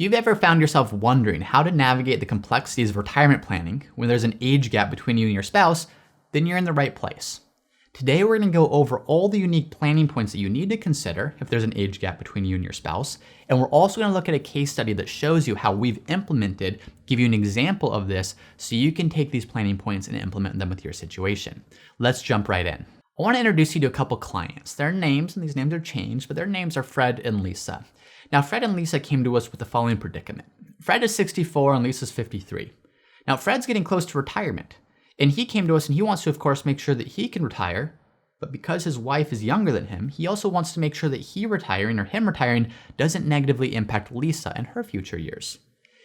If you've ever found yourself wondering how to navigate the complexities of retirement planning when there's an age gap between you and your spouse, then you're in the right place. Today we're going to go over all the unique planning points that you need to consider if there's an age gap between you and your spouse, and we're also going to look at a case study that shows you how we've implemented, give you an example of this so you can take these planning points and implement them with your situation. Let's jump right in. I want to introduce you to a couple clients. Their names, and these names are changed, but their names are Fred and Lisa. Now, Fred and Lisa came to us with the following predicament. Fred is 64 and Lisa's 53. Now, Fred's getting close to retirement, and he came to us and he wants to, of course, make sure that he can retire, but because his wife is younger than him, he also wants to make sure that him retiring doesn't negatively impact Lisa in her future years.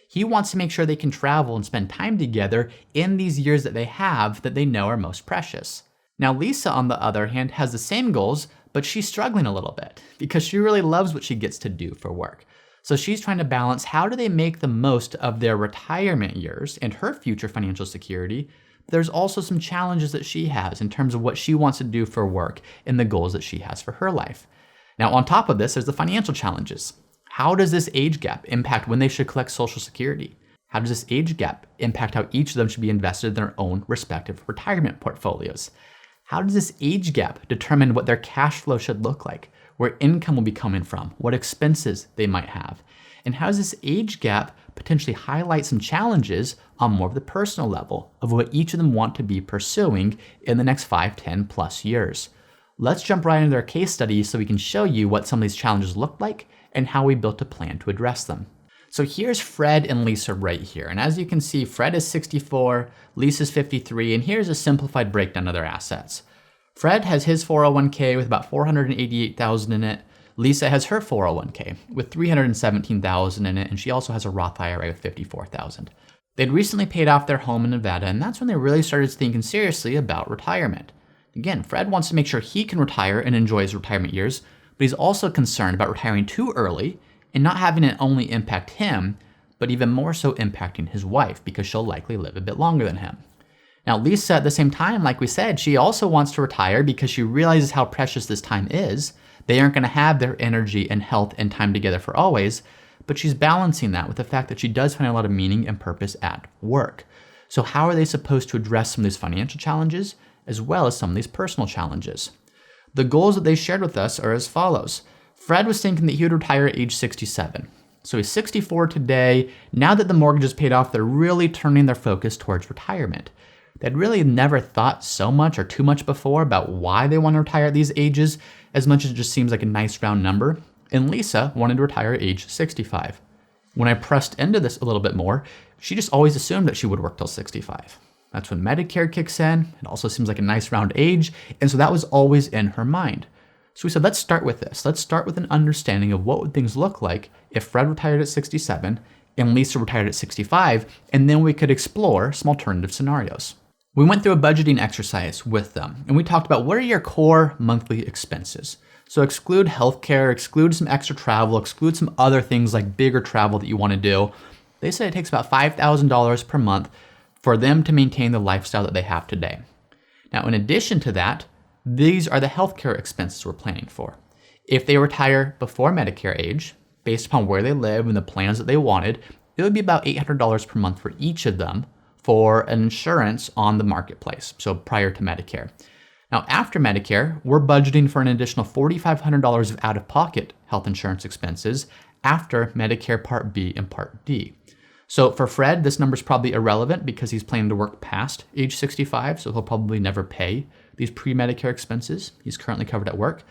He wants to make sure they can travel and spend time together in these years that they have that they know are most precious. Now, Lisa, on the other hand, has the same goals, but she's struggling a little bit because she really loves what she gets to do for work. So she's trying to balance how do they make the most of their retirement years and her future financial security. There's also some challenges that she has in terms of what she wants to do for work and the goals that she has for her life. Now, on top of this, there's the financial challenges. How does this age gap impact when they should collect Social Security? How does this age gap impact how each of them should be invested in their own respective retirement portfolios? How does this age gap determine what their cash flow should look like, where income will be coming from, what expenses they might have? And how does this age gap potentially highlight some challenges on more of the personal level of what each of them want to be pursuing in the next 5, 10 plus years? Let's jump right into their case study so we can show you what some of these challenges look like and how we built a plan to address them. So here's Fred and Lisa right here. And as you can see, Fred is 64, Lisa's 53, and here's a simplified breakdown of their assets. Fred has his 401k with about $488,000 in it. Lisa has her 401k with $317,000 in it, and she also has a Roth IRA with $54,000. They'd recently paid off their home in Nevada, and that's when they really started thinking seriously about retirement. Again, Fred wants to make sure he can retire and enjoy his retirement years, but he's also concerned about retiring too early and not having it only impact him, but even more so impacting his wife because she'll likely live a bit longer than him. Now, Lisa, at the same time, like we said, she also wants to retire because she realizes how precious this time is. They aren't going to have their energy and health and time together for always, but she's balancing that with the fact that she does find a lot of meaning and purpose at work. So how are they supposed to address some of these financial challenges as well as some of these personal challenges? The goals that they shared with us are as follows. Fred was thinking that he would retire at age 67. So he's 64 today. Now that the mortgage is paid off, they're really turning their focus towards retirement. They'd really never thought so much or too much before about why they want to retire at these ages, as much as it just seems like a nice round number. And Lisa wanted to retire at age 65. When I pressed into this a little bit more, she just always assumed that she would work till 65. That's when Medicare kicks in. It also seems like a nice round age. And so that was always in her mind. So we said, let's start with this. Let's start with an understanding of what would things look like if Fred retired at 67 and Lisa retired at 65, and then we could explore some alternative scenarios. We went through a budgeting exercise with them, and we talked about what are your core monthly expenses. So exclude healthcare, exclude some extra travel, exclude some other things like bigger travel that you want to do. They said it takes about $5,000 per month for them to maintain the lifestyle that they have today. Now, in addition to that, these are the healthcare expenses we're planning for. If they retire before Medicare age, based upon where they live and the plans that they wanted, it would be about $800 per month for each of them for an insurance on the marketplace, so prior to Medicare. Now, after Medicare, we're budgeting for an additional $4,500 of out-of-pocket health insurance expenses after Medicare Part B and Part D. So for Fred, this number is probably irrelevant because he's planning to work past age 65, so he'll probably never pay these pre-Medicare expenses. He's currently covered at work.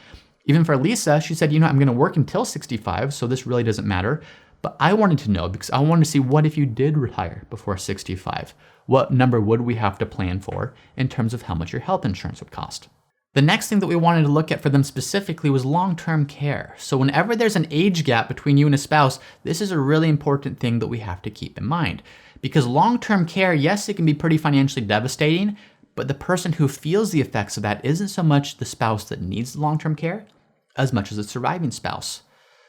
Even for Lisa, she said, I'm going to work until 65, so this really doesn't matter. But I wanted to know because I wanted to see what if you did retire before 65? What number would we have to plan for in terms of how much your health insurance would cost? The next thing that we wanted to look at for them specifically was long-term care. So whenever there's an age gap between you and a spouse, this is a really important thing that we have to keep in mind. Because long-term care, yes, it can be pretty financially devastating, but the person who feels the effects of that isn't so much the spouse that needs the long-term care as much as the surviving spouse.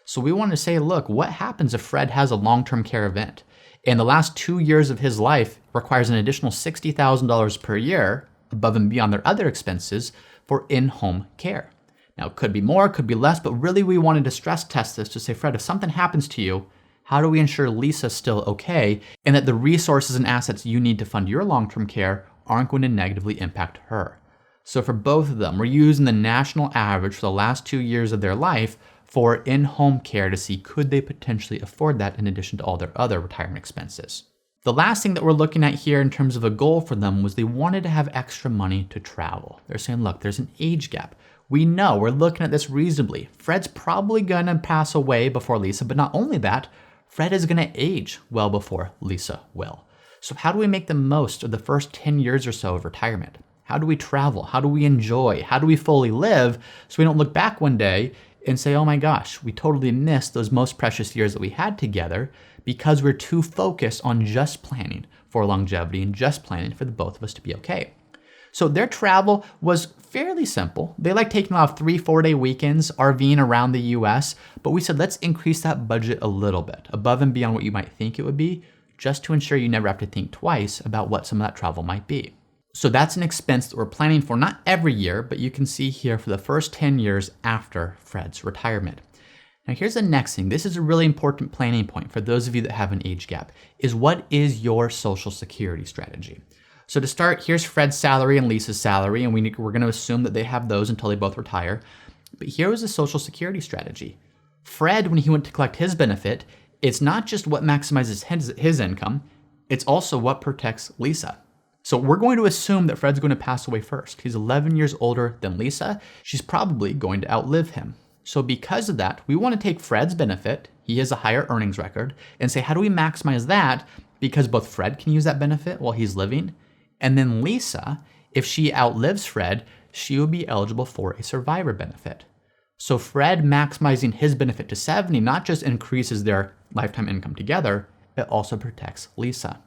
So we want to say, look, what happens if Fred has a long-term care event and the last 2 years of his life requires an additional $60,000 per year above and beyond their other expenses for in-home care? Now, it could be more, it could be less, but really we wanted to stress test this to say, Fred, if something happens to you, How do we ensure Lisa's still okay and that the resources and assets you need to fund your long-term care aren't going to negatively impact her? So for both of them, we're using the national average for the last 2 years of their life for in-home care to see could they potentially afford that in addition to all their other retirement expenses. The last thing that we're looking at here in terms of a goal for them was they wanted to have extra money to travel. They're saying, look, there's an age gap. We know, we're looking at this reasonably. Fred's probably gonna pass away before Lisa, but not only that, Fred is gonna age well before Lisa will. So how do we make the most of the first 10 years or so of retirement? How do we travel? How do we enjoy? How do we fully live so we don't look back one day and say, oh my gosh, we totally missed those most precious years that we had together because we're too focused on just planning for longevity and just planning for the both of us to be okay. So their travel was fairly simple. They like taking off 3-4 day weekends, RVing around the US, but we said, let's increase that budget a little bit above and beyond what you might think it would be, just to ensure you never have to think twice about what some of that travel might be. So that's an expense that we're planning for, not every year, but you can see here for the first 10 years after Fred's retirement. Now here's the next thing. This is a really important planning point for those of you that have an age gap, is what is your Social Security strategy? So to start, here's Fred's salary and Lisa's salary, and we're gonna assume that they have those until they both retire. But here was the Social Security strategy. Fred, when he went to collect his benefit, it's not just what maximizes his income, it's also what protects Lisa. So we're going to assume that Fred's going to pass away first. He's 11 years older than Lisa. She's probably going to outlive him. So because of that, we want to take Fred's benefit, he has a higher earnings record, and say, how do we maximize that? Because both Fred can use that benefit while he's living, and then Lisa, if she outlives Fred, she will be eligible for a survivor benefit. So Fred maximizing his benefit to 70 not just increases their lifetime income together, it also protects Lisa.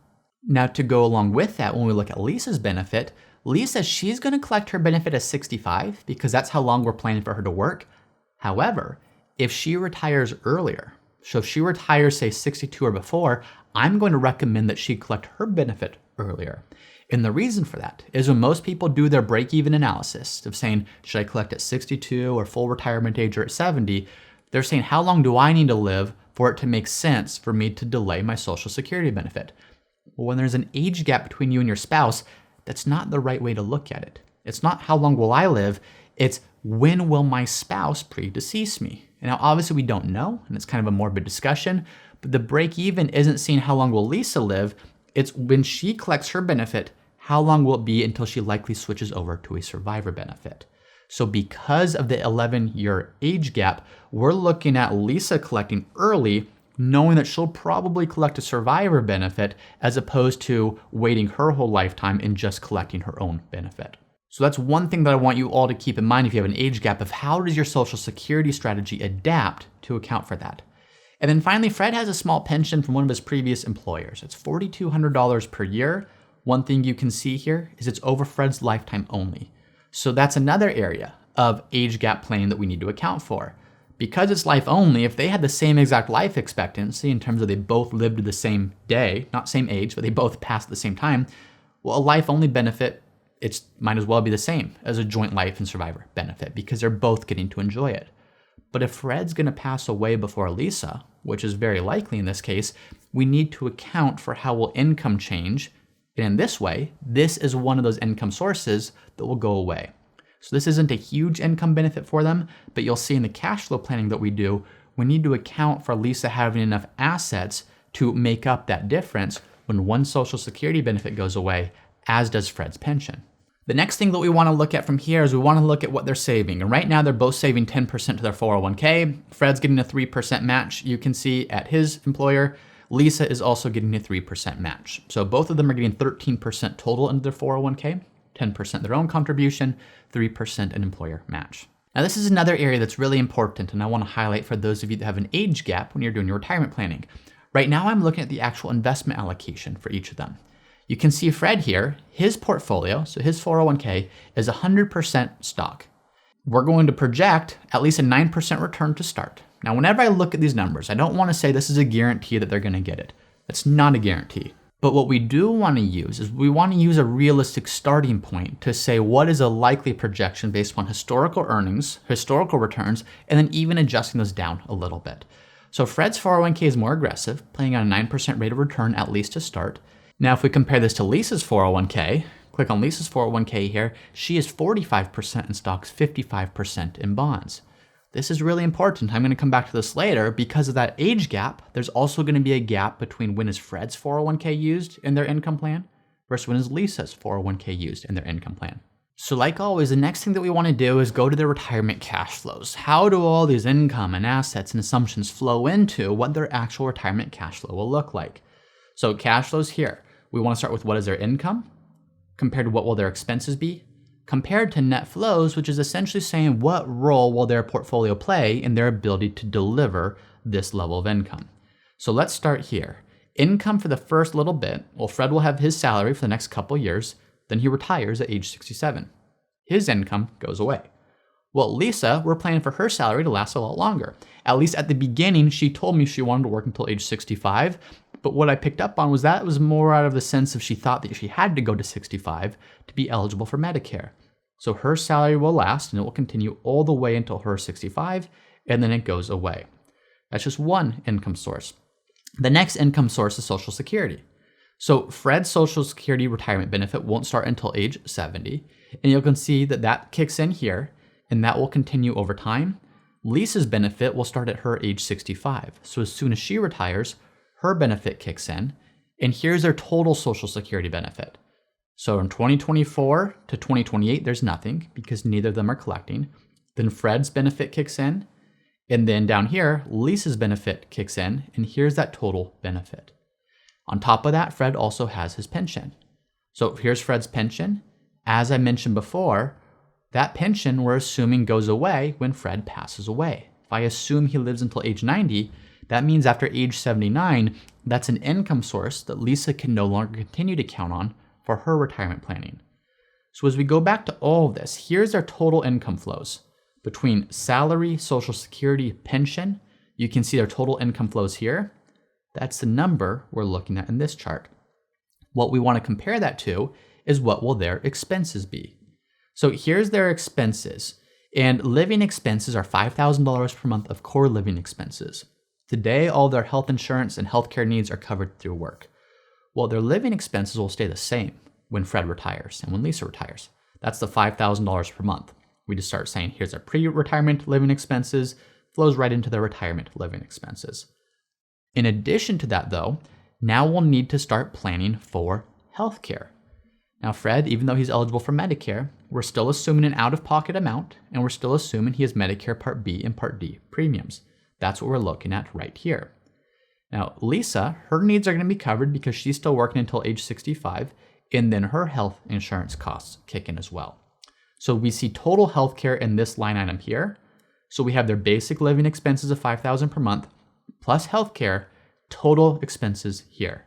Now to go along with that, when we look at Lisa's benefit, Lisa, she's going to collect her benefit at 65 because that's how long we're planning for her to work. However, if she retires earlier, so if she retires, say 62 or before, I'm going to recommend that she collect her benefit earlier. And the reason for that is when most people do their break-even analysis of saying, should I collect at 62 or full retirement age or at 70, they're saying, how long do I need to live for it to make sense for me to delay my Social Security benefit? Well, when there's an age gap between you and your spouse, that's not the right way to look at it. It's not how long will I live, it's when will my spouse predecease me? And now obviously we don't know, and it's kind of a morbid discussion, but the break even isn't seeing how long will Lisa live, it's when she collects her benefit, how long will it be until she likely switches over to a survivor benefit? So because of the 11-year age gap, we're looking at Lisa collecting early, knowing that she'll probably collect a survivor benefit as opposed to waiting her whole lifetime and just collecting her own benefit. So that's one thing that I want you all to keep in mind if you have an age gap of how does your Social Security strategy adapt to account for that. And then finally, Fred has a small pension from one of his previous employers. It's $4,200 per year. One thing you can see here is it's over Fred's lifetime only. So that's another area of age gap planning that we need to account for. Because it's life only, if they had the same exact life expectancy in terms of they both lived to the same day, not same age, but they both passed at the same time, well, a life only benefit, it might as well be the same as a joint life and survivor benefit because they're both getting to enjoy it. But if Fred's gonna pass away before Lisa, which is very likely in this case, we need to account for how will income change. And in this way, this is one of those income sources that will go away. So this isn't a huge income benefit for them, but you'll see in the cash flow planning that we do, we need to account for Lisa having enough assets to make up that difference when one Social Security benefit goes away, as does Fred's pension. The next thing that we want to look at from here is we want to look at what they're saving. And right now they're both saving 10% to their 401k. Fred's getting a 3% match. You can see at his employer, Lisa is also getting a 3% match. So both of them are getting 13% total into their 401k, 10% their own contribution, 3% an employer match. Now this is another area that's really important and I want to highlight for those of you that have an age gap when you're doing your retirement planning. Right now I'm looking at the actual investment allocation for each of them. You can see Fred here, his portfolio, so his 401k is 100% stock. We're going to project at least a 9% return to start. Now, whenever I look at these numbers, I don't want to say this is a guarantee that they're going to get it. It's not a guarantee. But what we do want to use is we want to use a realistic starting point to say what is a likely projection based on historical earnings, historical returns, and then even adjusting those down a little bit. So Fred's 401k is more aggressive, paying out a 9% rate of return at least to start. Now, if we compare this to Lisa's 401k, click on Lisa's 401k here, she is 45% in stocks, 55% in bonds. This is really important. I'm going to come back to this later. Because of that age gap, there's also going to be a gap between when is Fred's 401k used in their income plan versus when is Lisa's 401k used in their income plan. So like always, the next thing that we want to do is go to their retirement cash flows. How do all these income and assets and assumptions flow into what their actual retirement cash flow will look like? So cash flows here, we want to start with what is their income compared to what will their expenses be, compared to net flows, which is essentially saying what role will their portfolio play in their ability to deliver this level of income. So let's start here. Income for the first little bit, well, Fred will have his salary for the next couple years, then he retires at age 67. His income goes away. Well, Lisa, we're planning for her salary to last a lot longer. At least at the beginning, she told me she wanted to work until age 65, but what I picked up on was that it was more out of the sense of she thought that she had to go to 65 to be eligible for Medicare. So her salary will last and it will continue all the way until her 65, and then it goes away. That's just one income source. The next income source is Social Security. So Fred's Social Security retirement benefit won't start until age 70, and you can see that that kicks in here, and that will continue over time. Lisa's benefit will start at her age 65. So as soon as she retires, her benefit kicks in, and here's their total Social Security benefit. So in 2024 to 2028, there's nothing because neither of them are collecting. Then Fred's benefit kicks in, and then down here, Lisa's benefit kicks in, and here's that total benefit. On top of that, Fred also has his pension. So here's Fred's pension. As I mentioned before, that pension we're assuming goes away when Fred passes away. If I assume he lives until age 90, that means after age 79, that's an income source that Lisa can no longer continue to count on for her retirement planning. So as we go back to all of this, here's our total income flows. Between salary, Social Security, pension, you can see their total income flows here. That's the number we're looking at in this chart. What we want to compare that to is what will their expenses be. So here's their expenses, and living expenses are $5,000 per month of core living expenses. Today, all their health insurance and healthcare needs are covered through work. Well, their living expenses will stay the same when Fred retires and when Lisa retires. That's the $5,000 per month. We just start saying, here's our pre-retirement living expenses, flows right into their retirement living expenses. In addition to that, though, now we'll need to start planning for healthcare. Now, Fred, even though he's eligible for Medicare, we're still assuming an out-of-pocket amount, and we're still assuming he has Medicare Part B and Part D premiums. That's what we're looking at right here. Now, Lisa, her needs are going to be covered because she's still working until age 65, and then her health insurance costs kick in as well. So we see total healthcare in this line item here. So we have their basic living expenses of $5,000 per month, plus healthcare, total expenses here.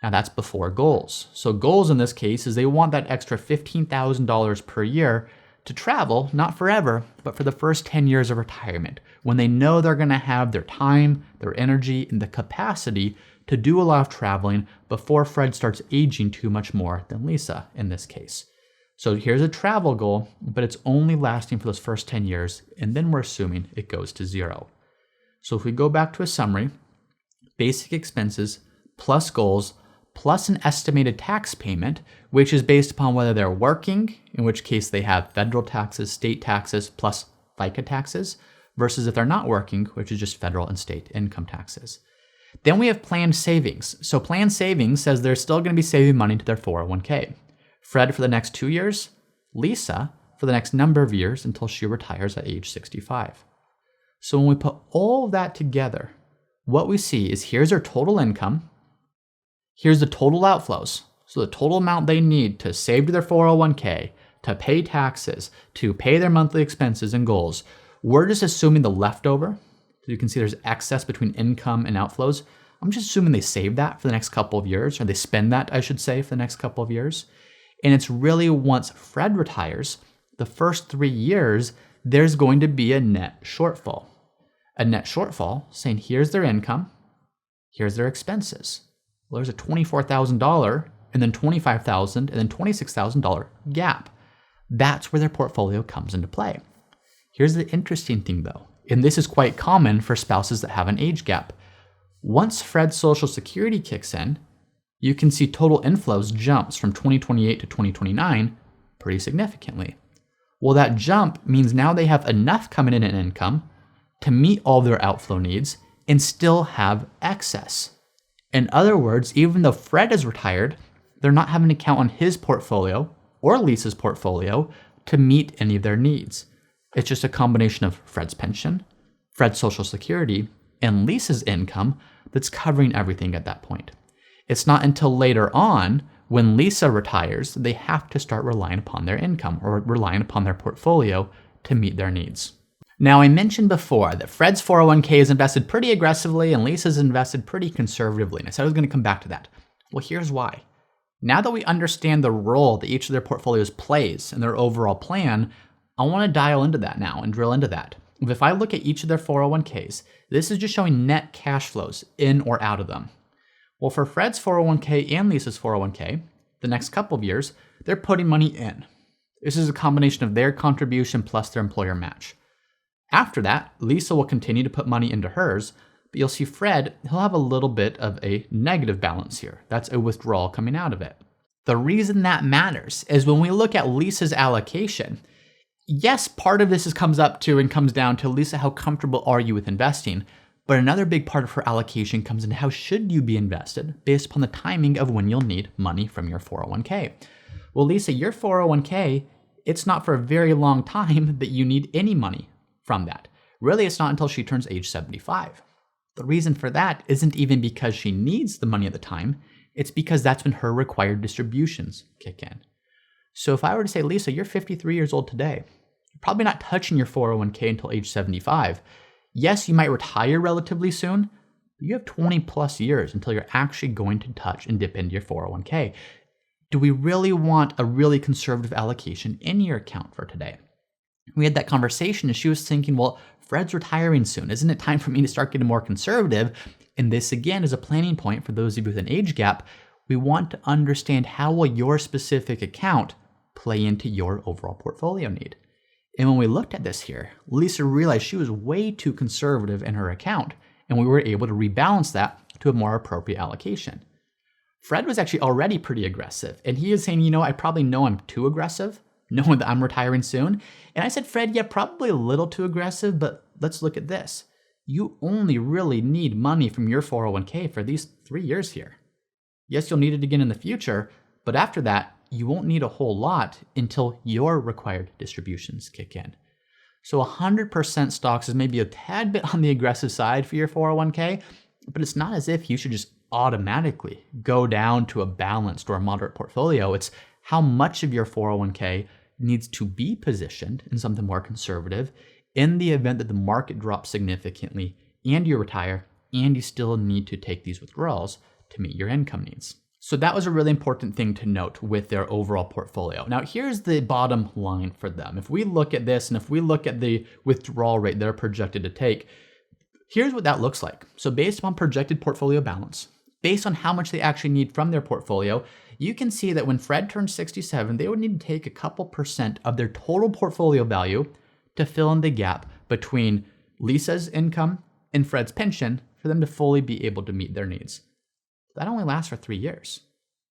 Now that's before goals. So goals in this case is they want that extra $15,000 per year to travel, not forever, but for the first 10 years of retirement, when they know they're gonna have their time, their energy, and the capacity to do a lot of traveling before Fred starts aging too much more than Lisa in this case. So here's a travel goal, but it's only lasting for those first 10 years, and then we're assuming it goes to zero. So if we go back to a summary, basic expenses plus goals plus an estimated tax payment, which is based upon whether they're working, in which case they have federal taxes, state taxes, plus FICA taxes, versus if they're not working, which is just federal and state income taxes. Then we have planned savings. So planned savings says they're still going to be saving money to their 401k. Fred for the next 2 years, Lisa for the next number of years until she retires at age 65. So when we put all of that together, what we see is here's their total income, here's the total outflows. So the total amount they need to save to their 401k, to pay taxes, to pay their monthly expenses and goals. We're just assuming the leftover. So you can see there's excess between income and outflows. I'm just assuming they save that for the next couple of years, or they spend that, I should say, for the next couple of years. And it's really once Fred retires, the first 3 years, there's going to be a net shortfall. A net shortfall saying here's their income, here's their expenses. Well, there's a $24,000 and then $25,000 and then $26,000 gap. That's where their portfolio comes into play. Here's the interesting thing though. and this is quite common for spouses that have an age gap. Once Fred's Social Security kicks in, you can see total inflows jumps from 2028 to 2029 pretty significantly. Well, that jump means now they have enough coming in income to meet all their outflow needs and still have excess. In other words, even though Fred is retired, they're not having to count on his portfolio or Lisa's portfolio to meet any of their needs. It's just a combination of Fred's pension, Fred's Social Security, and Lisa's income that's covering everything at that point. It's not until later on, when Lisa retires, they have to start relying upon their income or relying upon their portfolio to meet their needs. Now, I mentioned before that Fred's 401k is invested pretty aggressively and Lisa's invested pretty conservatively. And I said I was going to come back to that. Well, here's why. Now that we understand the role that each of their portfolios plays in their overall plan, I want to dial into that now and drill into that. If I look at each of their 401ks, this is just showing net cash flows in or out of them. Well, for Fred's 401k and Lisa's 401k, the next couple of years, they're putting money in. This is a combination of their contribution plus their employer match. After that, Lisa will continue to put money into hers, but you'll see Fred, he'll have a little bit of a negative balance here. That's a withdrawal coming out of it. The reason that matters is when we look at Lisa's allocation, yes, part of this comes down to, Lisa, how comfortable are you with investing? But another big part of her allocation comes in how should you be invested based upon the timing of when you'll need money from your 401k. Well, Lisa, your 401k, it's not for a very long time that you need any money from that. Really, it's not until she turns age 75. The reason for that isn't even because she needs the money at the time, it's because that's when her required distributions kick in. So if I were to say, Lisa, you're 53 years old today, you're probably not touching your 401k until age 75. Yes, you might retire relatively soon, but you have 20 plus years until you're actually going to touch and dip into your 401k. Do we really want a really conservative allocation in your account for today? We had that conversation and she was thinking, well, Fred's retiring soon. Isn't it time for me to start getting more conservative? And this again is a planning point for those of you with an age gap. We want to understand how will your specific account play into your overall portfolio need. And when we looked at this here, Lisa realized she was way too conservative in her account, and we were able to rebalance that to a more appropriate allocation. Fred was actually already pretty aggressive, and he is saying, I probably know I'm too aggressive, knowing that I'm retiring soon. And I said, Fred, yeah, probably a little too aggressive, but let's look at this. You only really need money from your 401k for these 3 years here. Yes, you'll need it again in the future, but after that, you won't need a whole lot until your required distributions kick in. So 100% stocks is maybe a tad bit on the aggressive side for your 401k, but it's not as if you should just automatically go down to a balanced or a moderate portfolio. It's how much of your 401k needs to be positioned in something more conservative in the event that the market drops significantly and you retire and you still need to take these withdrawals to meet your income needs. So that was a really important thing to note with their overall portfolio. Now, here's the bottom line for them. If we look at this and if we look at the withdrawal rate they're projected to take, here's what that looks like. So based upon projected portfolio balance, based on how much they actually need from their portfolio, you can see that when Fred turns 67, they would need to take a couple percent of their total portfolio value to fill in the gap between Lisa's income and Fred's pension for them to fully be able to meet their needs. That only lasts for 3 years,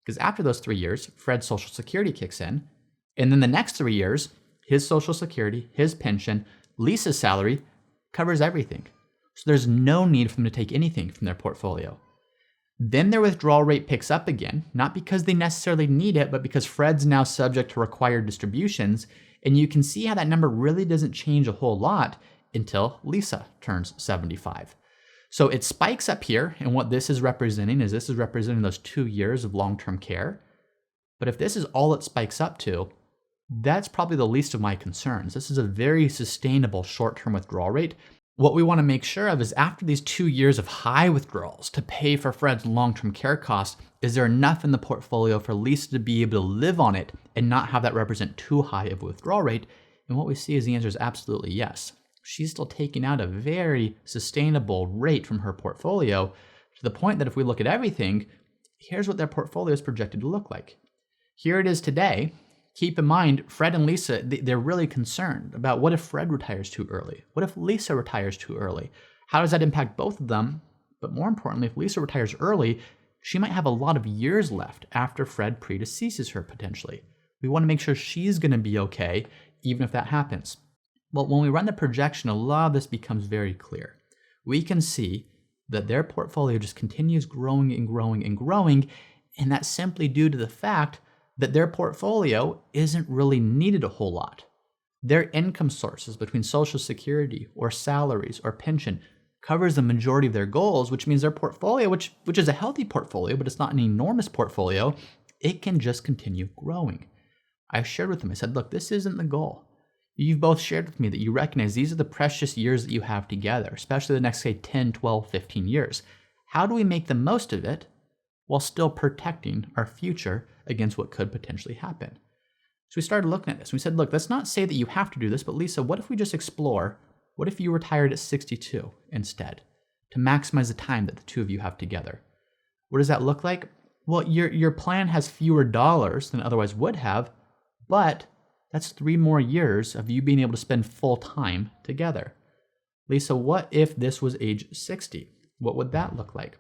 because after those 3 years, Fred's Social Security kicks in, and then the next 3 years, his Social Security, his pension, Lisa's salary covers everything. So there's no need for them to take anything from their portfolio. Then their withdrawal rate picks up again, not because they necessarily need it, but because Fred's now subject to required distributions, and you can see how that number really doesn't change a whole lot until Lisa turns 75. So it spikes up here, and what this is representing those 2 years of long-term care. But if this is all it spikes up to, that's probably the least of my concerns. This is a very sustainable short-term withdrawal rate. What we want to make sure of is after these 2 years of high withdrawals to pay for Fred's long-term care costs, is there enough in the portfolio for Lisa to be able to live on it and not have that represent too high of a withdrawal rate? And what we see is the answer is absolutely yes. She's still taking out a very sustainable rate from her portfolio to the point that if we look at everything, here's what their portfolio is projected to look like. Here it is today. Keep in mind, Fred and Lisa, they're really concerned about what if Fred retires too early? What if Lisa retires too early? How does that impact both of them? But more importantly, if Lisa retires early, she might have a lot of years left after Fred predeceases her potentially. We want to make sure she's going to be okay, even if that happens. Well, when we run the projection, a lot of this becomes very clear. We can see that their portfolio just continues growing and growing and growing, and that's simply due to the fact that their portfolio isn't really needed a whole lot. Their income sources between Social Security or salaries or pension covers the majority of their goals, which means their portfolio, which is a healthy portfolio, but it's not an enormous portfolio, it can just continue growing. I shared with them, I said, look, this isn't the goal. You've both shared with me that you recognize these are the precious years that you have together, especially the next, say, 10, 12, 15 years. How do we make the most of it while still protecting our future against what could potentially happen? So we started looking at this. We said, look, let's not say that you have to do this, but Lisa, what if we just explore, what if you retired at 62 instead to maximize the time that the two of you have together? What does that look like? Well, your plan has fewer dollars than it otherwise would have, but that's 3 more years of you being able to spend full time together. Lisa, what if this was age 60? What would that look like?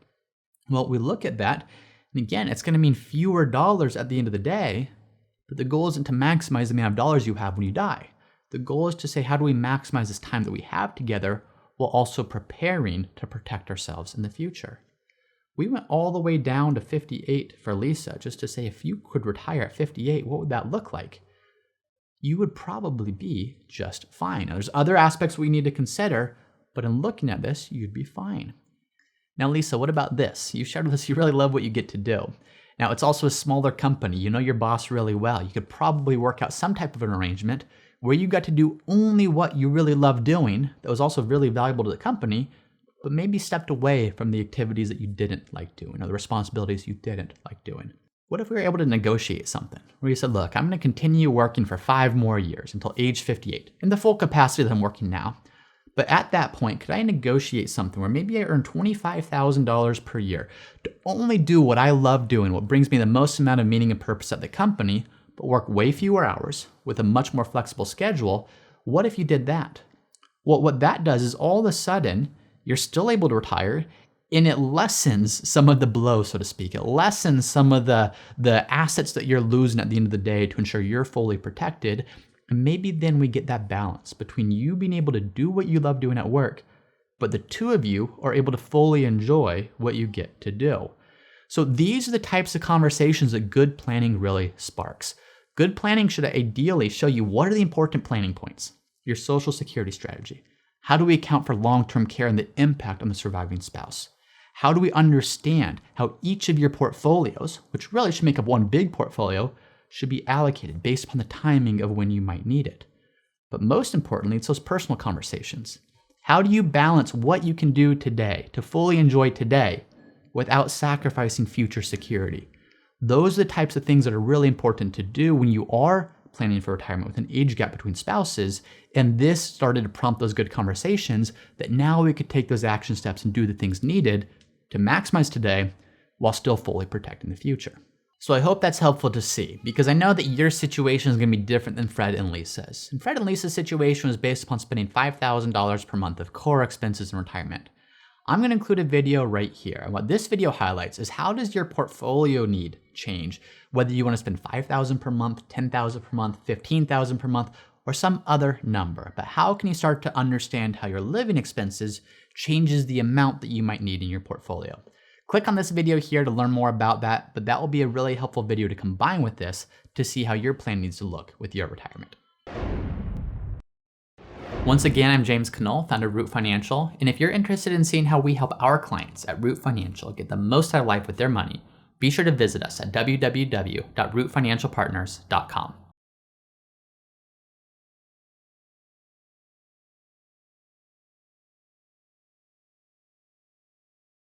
Well, we look at that, and again, it's going to mean fewer dollars at the end of the day, but the goal isn't to maximize the amount of dollars you have when you die. The goal is to say, how do we maximize this time that we have together while also preparing to protect ourselves in the future? We went all the way down to 58 for Lisa, just to say if you could retire at 58, what would that look like? You would probably be just fine. Now, there's other aspects we need to consider, but in looking at this, you'd be fine. Now, Lisa, what about this? You shared with us you really love what you get to do. Now, it's also a smaller company. You know your boss really well. You could probably work out some type of an arrangement where you got to do only what you really love doing that was also really valuable to the company, but maybe stepped away from the activities that you didn't like doing or the responsibilities you didn't like doing. What if we were able to negotiate something where you said, look, I'm going to continue working for 5 more years until age 58 in the full capacity that I'm working now. But at that point, could I negotiate something where maybe I earn $25,000 per year to only do what I love doing, what brings me the most amount of meaning and purpose at the company, but work way fewer hours with a much more flexible schedule? What if you did that? Well, what that does is all of a sudden, you're still able to retire, and it lessens some of the blow, so to speak. It lessens some of the assets that you're losing at the end of the day to ensure you're fully protected. And maybe then we get that balance between you being able to do what you love doing at work, but the two of you are able to fully enjoy what you get to do. So these are the types of conversations that good planning really sparks. Good planning should ideally show you what are the important planning points, your Social Security strategy. How do we account for long-term care and the impact on the surviving spouse? How do we understand how each of your portfolios, which really should make up one big portfolio, should be allocated based upon the timing of when you might need it? But most importantly, it's those personal conversations. How do you balance what you can do today to fully enjoy today without sacrificing future security? Those are the types of things that are really important to do when you are planning for retirement with an age gap between spouses. And this started to prompt those good conversations that now we could take those action steps and do the things needed to maximize today while still fully protecting the future. So I hope that's helpful to see, because I know that your situation is going to be different than Fred and Lisa's. And Fred and Lisa's situation was based upon spending $5,000 per month of core expenses in retirement. I'm going to include a video right here. And what this video highlights is how does your portfolio need change, whether you want to spend $5,000 per month, $10,000 per month, $15,000 per month, or some other number. But how can you start to understand how your living expenses changes the amount that you might need in your portfolio? Click on this video here to learn more about that, but that will be a really helpful video to combine with this to see how your plan needs to look with your retirement. Once again, I'm James Knoll, founder of Root Financial, and if you're interested in seeing how we help our clients at Root Financial get the most out of life with their money, be sure to visit us at www.rootfinancialpartners.com.